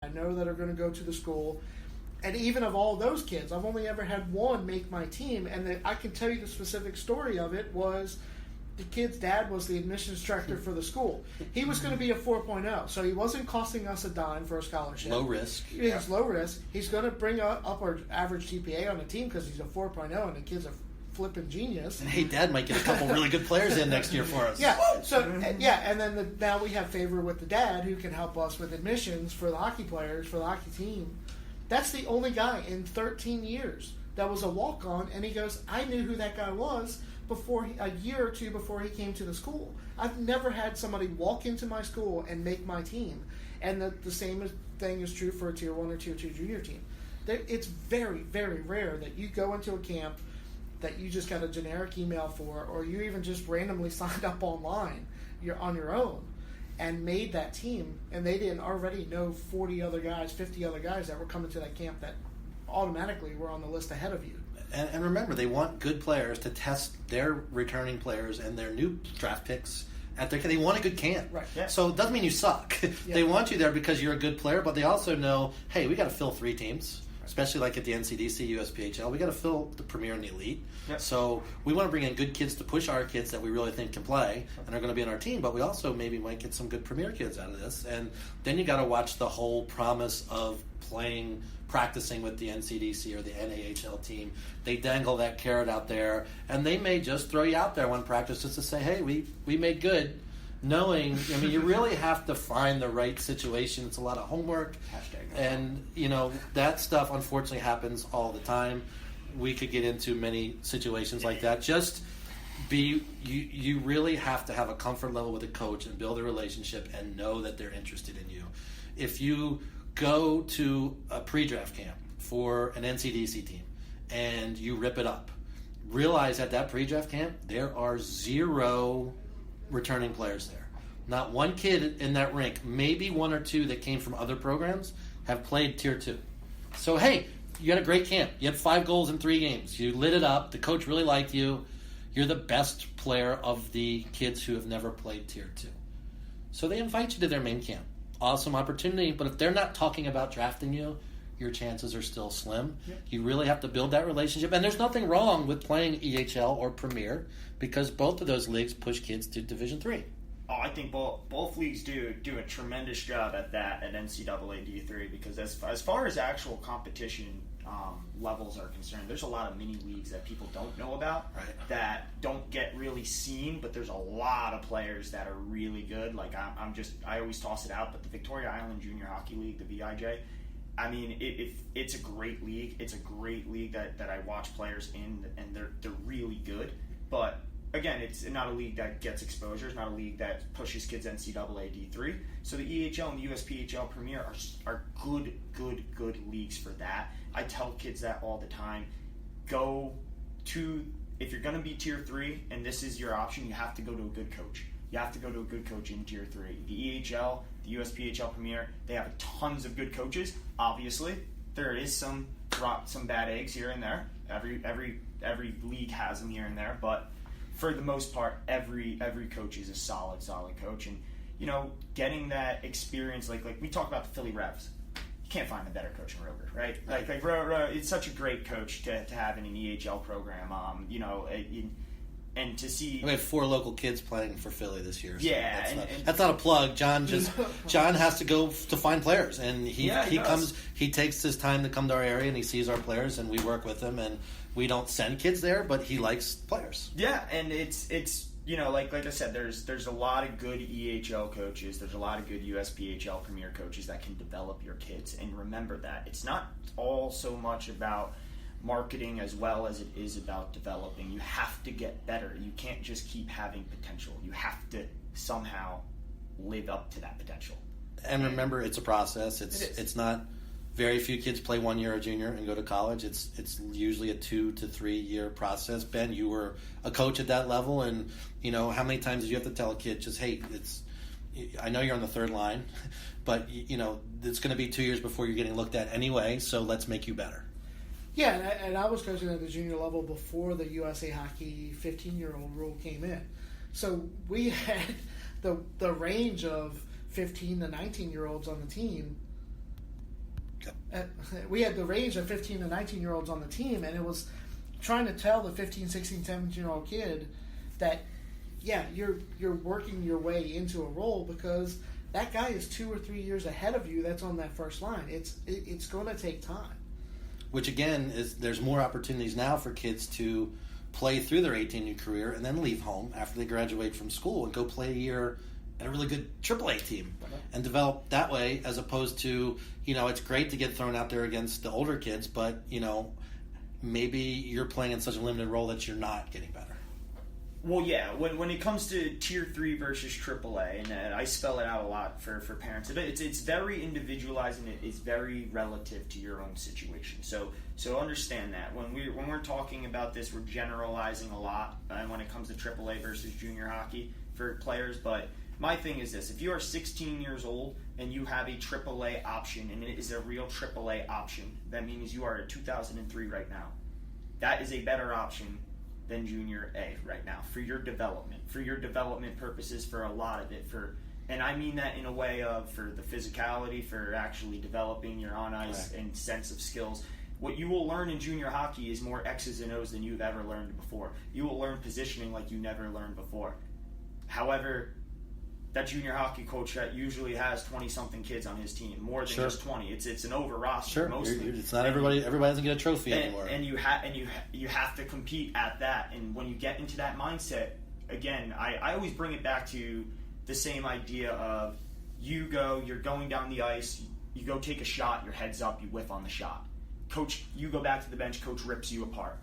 I know that are going to go to the school. And even of all those kids, I've only ever had one make my team. And I can tell you the specific story of it was the kid's dad was the admissions director for the school. He was going to be a 4.0, so he wasn't costing us a dime for a scholarship. Low risk. He's low risk. He's going to bring up our average GPA on the team because he's a 4.0 and the kid's a flipping genius. And hey, Dad might get a couple really good players in next year for us. Yeah. So and then now we have favor with the dad who can help us with admissions for the hockey players for the hockey team. That's the only guy in 13 years that was a walk-on, and he goes, I knew who that guy was a year or two before he came to the school. I've never had somebody walk into my school and make my team. And the same thing is true for a Tier 1 or Tier 2 junior team. It's very, very rare that you go into a camp that you just got a generic email for, or you even just randomly signed up online, you're on your own, and made that team, and they didn't already know 40 other guys, 50 other guys that were coming to that camp that automatically were on the list ahead of you. And remember, they want good players to test their returning players and their new draft picks at their. They want a good camp, right? Yeah. So it doesn't mean you suck. Yeah. They want you there because you're a good player, but they also know, hey, we got to fill 3 teams, especially like at the NCDC, USPHL. We got to fill the Premier and the Elite. Yep. So we want to bring in good kids to push our kids that we really think can play and are going to be on our team, but we also maybe might get some good Premier kids out of this. And then you got to watch the whole promise of practicing with the NCDC or the NAHL team. They dangle that carrot out there, and they may just throw you out there one practice just to say, hey, we made good, knowing, I mean, you really have to find the right situation. It's a lot of homework. And, that stuff unfortunately happens all the time. We could get into many situations like that. Just you really have to have a comfort level with a coach and build a relationship and know that they're interested in you. If you go to a pre-draft camp for an NCDC team and you rip it up, realize at that pre-draft camp there are 0 returning players there. Not one kid in that rink, maybe 1 or 2 that came from other programs, have played Tier 2. So, hey, you had a great camp. You had 5 goals in 3 games. You lit it up. The coach really liked you. You're the best player of the kids who have never played Tier 2. So they invite you to their main camp. Awesome opportunity, but if they're not talking about drafting you, your chances are still slim. Yep. You really have to build that relationship. And there's nothing wrong with playing EHL or Premier because both of those leagues push kids to Division III. Oh, I think both leagues do a tremendous job at that at NCAA D3 because as far as actual competition levels are concerned, there's a lot of mini leagues that people don't know about that don't get really seen, but there's a lot of players that are really good. Like I always toss it out, but the Victoria Island Junior Hockey League, the VIJ, I mean, it's a great league. It's a great league that I watch players in, and they're really good. But again, it's not a league that gets exposure. It's not a league that pushes kids NCAA D3. So the EHL and the USPHL Premier are good leagues for that. I tell kids that all the time. If you're going to be Tier 3 and this is your option, you have to go to a good coach. You have to go to a good coach in Tier 3. The EHL, the USPHL Premier, they have tons of good coaches. Obviously, there is some bad eggs here and there. Every league has them here and there, but for the most part, every coach is a solid coach. And, getting that experience, like we talk about the Philly Revs. You can't find a better coach than Roger, right? Like it's such a great coach to have in an EHL program. And to see, we have 4 local kids playing for Philly this year. So yeah, that's not a plug. John has to go to find players, and he comes. He takes his time to come to our area, and he sees our players, and we work with him. And we don't send kids there, but he likes players. Yeah, and it's like I said, there's a lot of good EHL coaches. There's a lot of good USPHL Premier coaches that can develop your kids. And remember that it's not all so much about marketing as well as it is about developing. You have to get better. You can't just keep having potential. You have to somehow live up to that potential. And remember, it's a process. It's not. Very few kids play 1 year a junior and go to college. It's usually a 2 to 3 year process. Ben, you were a coach at that level, and how many times did you have to tell a kid, just hey, I know you're on the 3rd line, but it's going to be 2 years before you're getting looked at anyway. So let's make you better. Yeah, and I was coaching at the junior level before the USA Hockey 15-year-old rule came in. So we had the range of 15 to 19-year-olds on the team we had the range of 15 to 19-year-olds on the team, and it was trying to tell the 15, 16, 17-year-old kid that, yeah, you're working your way into a role because that guy is 2 or 3 years ahead of you that's on that first line. It's going to take time. Which, again, there's more opportunities now for kids to play through their 18-year career and then leave home after they graduate from school and go play a year at a really good AAA team and develop that way, as opposed to, it's great to get thrown out there against the older kids, but, maybe you're playing in such a limited role that you're not getting better. Well, yeah, when it comes to Tier 3 versus AAA, and I spell it out a lot for parents, it's very individualized and it's very relative to your own situation. So understand that. When we're talking about this, we're generalizing a lot when it comes to AAA versus junior hockey for players, but my thing is this: if you are 16 years old and you have a AAA option, and it is a real AAA option, that means you are at 2003 right now. That is a better option than junior A right now for your development purposes, for a lot of it, and I mean that in a way of for the physicality, for actually developing your on ice and sense of skills. What you will learn in junior hockey is more X's and O's than you've ever learned before. You will learn positioning like you never learned before. However, that junior hockey coach that usually has 20-something kids on his team, more than just 20. It's an over roster mostly. It's not everybody doesn't get a trophy anymore. And you have to compete at that. And when you get into that mindset, again, I always bring it back to the same idea of you're going down the ice, you go take a shot, your head's up, you whiff on the shot. Coach, you go back to the bench, coach rips you apart.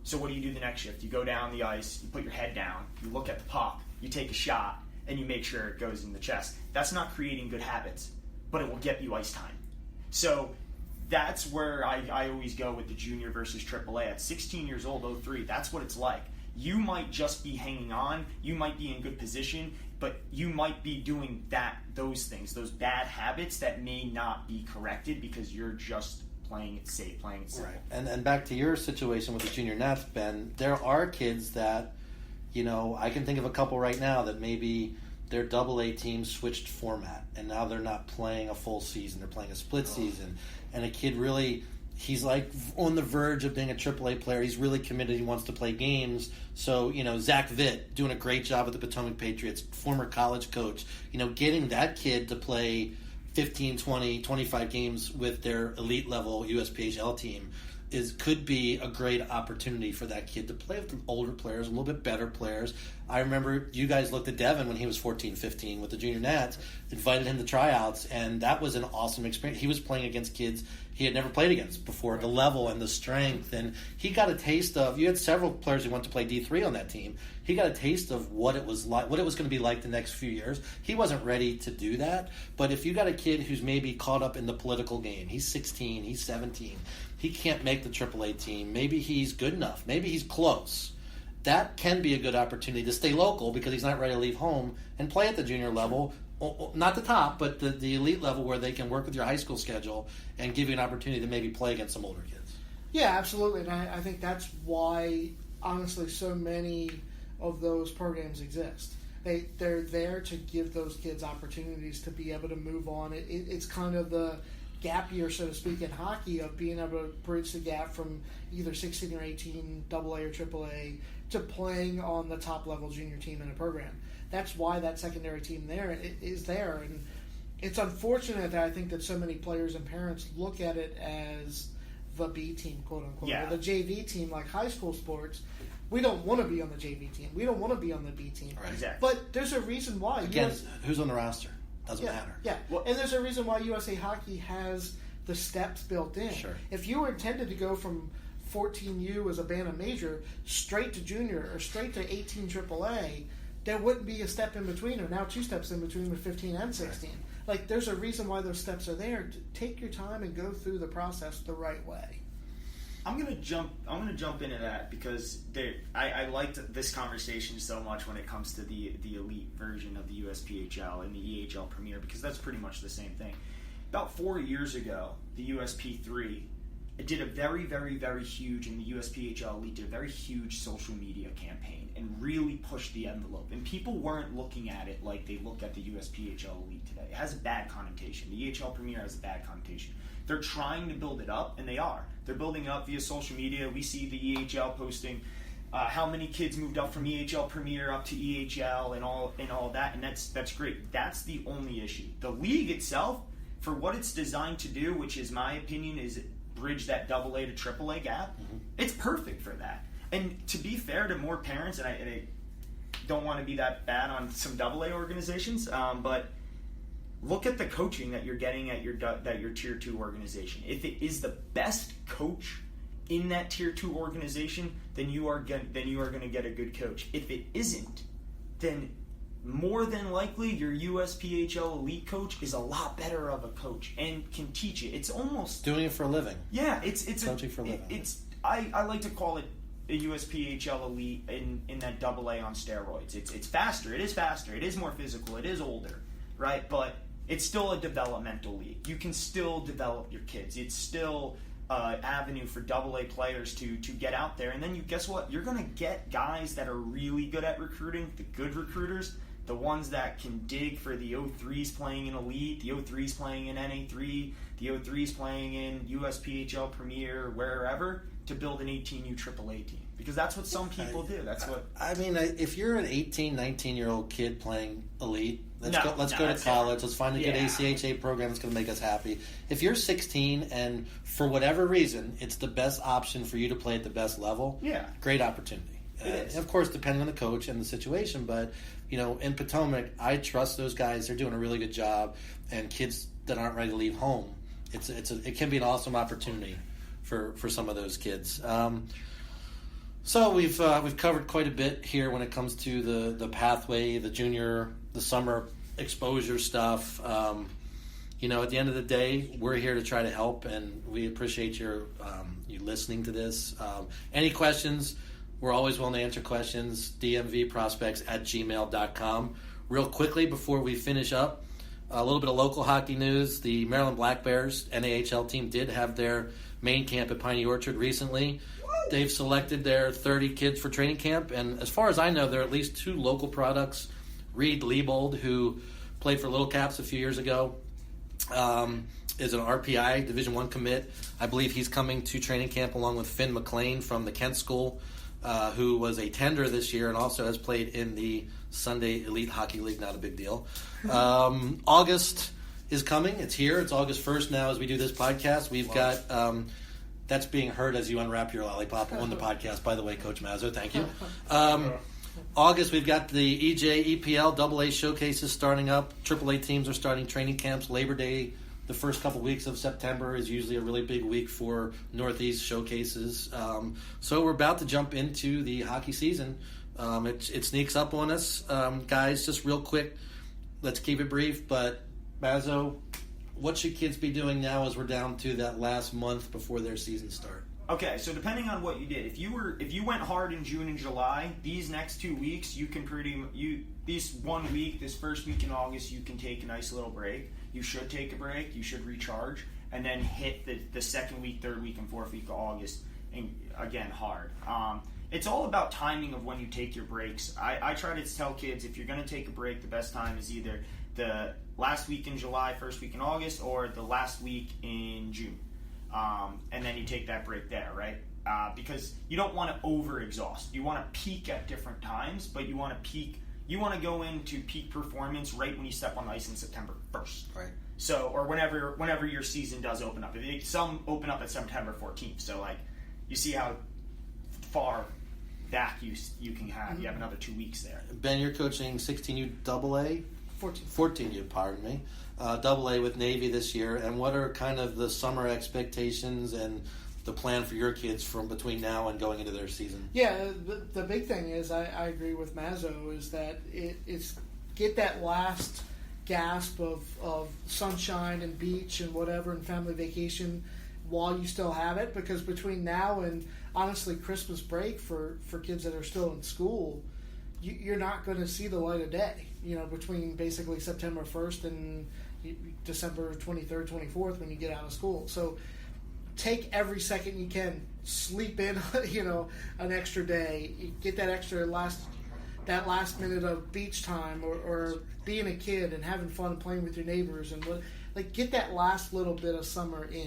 So what do you do the next shift? You go down the ice, you put your head down, you look at the puck, you take a shot, and you make sure it goes in the chest. That's not creating good habits, but it will get you ice time. So that's where I always go with the junior versus AAA. At 16 years old, 03, that's what it's like. You might just be hanging on, you might be in good position, but you might be doing those things, those bad habits that may not be corrected because you're just playing it safe, playing it simple. Right. And back to your situation with the junior Nats, Ben, there are kids that, I can think of a couple right now that maybe their AA team switched format and now they're not playing a full season, they're playing a split season, and a kid really, he's like on the verge of being a AAA player, he's really committed, he wants to play games. So, Zach Vitt doing a great job at the Potomac Patriots, former college coach, getting that kid to play 15, 20, 25 games with their elite level USPHL team could be a great opportunity for that kid to play with the older players, a little bit better players. I remember you guys looked at Devin when he was 14, 15 with the junior Nats, invited him to tryouts, and that was an awesome experience. He was playing against kids he had never played against before, the level and the strength, and he got a taste of, you had several players who went to play D3 on that team, he got a taste of what it was like, what it was going to be like the next few years. He wasn't ready to do that, but if you got a kid who's maybe caught up in the political game, he's 16, he's 17, he can't make the AAA team, maybe he's good enough, maybe he's close, that can be a good opportunity to stay local because he's not ready to leave home and play at the junior level, not the top, but the elite level where they can work with your high school schedule and give you an opportunity to maybe play against some older kids. Yeah, absolutely. And I think that's why, honestly, so many of those programs exist. They're there to give those kids opportunities to be able to move on. It's kind of the gap year, so to speak, in hockey of being able to bridge the gap from either 16 or 18, AA or AAA, to playing on the top level junior team in a program. That's why that secondary team there is there, and it's unfortunate that I think that so many players and parents look at it as the B team, quote unquote, or the JV team, like high school sports. We don't want to be on the JV team. We don't want to be on the B team. Right. Exactly. But there's a reason why. Again, who's on the roster? Doesn't matter. Yeah, and there's a reason why USA Hockey has the steps built in. Sure. If you were intended to go from 14U as a Bantam major straight to junior or straight to 18 AAA, there wouldn't be a step in between, or now 2 steps in between with 15 and 16. Right. Like, there's a reason why those steps are there. Take your time and go through the process the right way. I'm gonna jump into that because I liked this conversation so much when it comes to the elite version of the USPHL and the EHL Premier, because that's pretty much the same thing. About 4 years ago, the USP3 did a very, very, very huge, and the USPHL Elite did a very huge social media campaign and really pushed the envelope. And people weren't looking at it like they look at the USPHL Elite today. It has a bad connotation. The EHL Premier has a bad connotation. They're trying to build it up, and they are. They're building it up via social media. We see the EHL posting how many kids moved up from EHL Premier up to EHL and all that, and that's great. That's the only issue. The league itself, for what it's designed to do, which is my opinion, is bridge that AA to AAA gap. It's perfect for that. And to be fair to more parents, and I don't want to be that bad on some AA organizations, but look at the coaching that you're getting at your Tier 2 organization. If it is the best coach in that Tier 2 organization, then you are going to get a good coach. If it isn't, then more than likely your USPHL elite coach is a lot better of a coach and can teach it. It's almost doing it for a living. Yeah, it's coaching for a living. I like to call it a USPHL elite in that AA on steroids. It's faster. It is faster. It is more physical. It is older, right? But it's still a developmental league. You can still develop your kids. It's still an avenue for AA players to get out there. And then guess what? You're going to get guys that are really good at recruiting, the good recruiters, the ones that can dig for the 03s playing in Elite, the 03s playing in NA3, the 03s playing in USPHL Premier, wherever, to build an 18U AAA team. Because that's what some people do. That's what. I mean, if you're an 18, 19-year-old kid playing Elite, let's go to college. Different. Let's find a good ACHA program that's going to make us happy. If you're 16 and for whatever reason it's the best option for you to play at the best level, great opportunity. It is. Of course, depending on the coach and the situation, but in Potomac, I trust those guys. They're doing a really good job, and kids that aren't ready to leave home, it can be an awesome opportunity for some of those kids. So we've covered quite a bit here when it comes to the pathway, the summer exposure stuff. At the end of the day, we're here to try to help, and we appreciate you listening to this. Any questions? We're always willing to answer questions. DMV Prospects at gmail.com. Real quickly before we finish up, a little bit of local hockey news. The Maryland Black Bears NAHL team did have their main camp at Piney Orchard recently. They've selected their 30 kids for training camp, and as far as I know, there are at least 2 local products. Reed Liebold, who played for Little Caps a few years ago, is an RPI Division I commit. I believe he's coming to training camp along with Finn McLean from the Kent School, who was a tender this year and also has played in the Sunday Elite Hockey League. Not a big deal. August is coming. It's here. It's August 1st now as we do this podcast. We've got... that's being heard as you unwrap your lollipop on the podcast, by the way, Coach Mazzo. Thank you. August, we've got the EJ, EPL, AA showcases starting up. AAA teams are starting training camps. Labor Day, the first couple weeks of September, is usually a really big week for Northeast showcases. So we're about to jump into the hockey season. It sneaks up on us. Guys, just real quick, let's keep it brief, but Mazzo, what should kids be doing now as we're down to that last month before their season start? Okay, so depending on what you did, if you went hard in June and July, these next 2 weeks you can this 1 week, this first week in August, you can take a nice little break. You should take a break. You should recharge, and then hit the second week, third week, and fourth week of August, and again hard. It's all about timing of when you take your breaks. I try to tell kids, if you're going to take a break, the best time is either the last week in July, first week in August, or the last week in June. And then you take that break there, right? Because you don't want to overexhaust. You want to peak at different times, but you want to go into peak performance right when you step on the ice in September 1st. Right. So, or whenever your season does open up. Some open up at September 14th. So, like, you see how far back you can have. Mm-hmm. You have another 2 weeks there. Ben, you're coaching 16U AA? 14U, pardon me. AA with Navy this year. And what are kind of the summer expectations and the plan for your kids from between now and going into their season? Yeah, the big thing is, I agree with Mazzo, is that it's get that last gasp of sunshine and beach and whatever and family vacation while you still have it, because between now and honestly Christmas break for kids that are still in school, you're not going to see the light of day, between basically September 1st and December 23rd, 24th when you get out of school. So take every second you can, sleep in, an extra day, get that extra last minute of beach time or being a kid and having fun and playing with your neighbors and get that last little bit of summer in.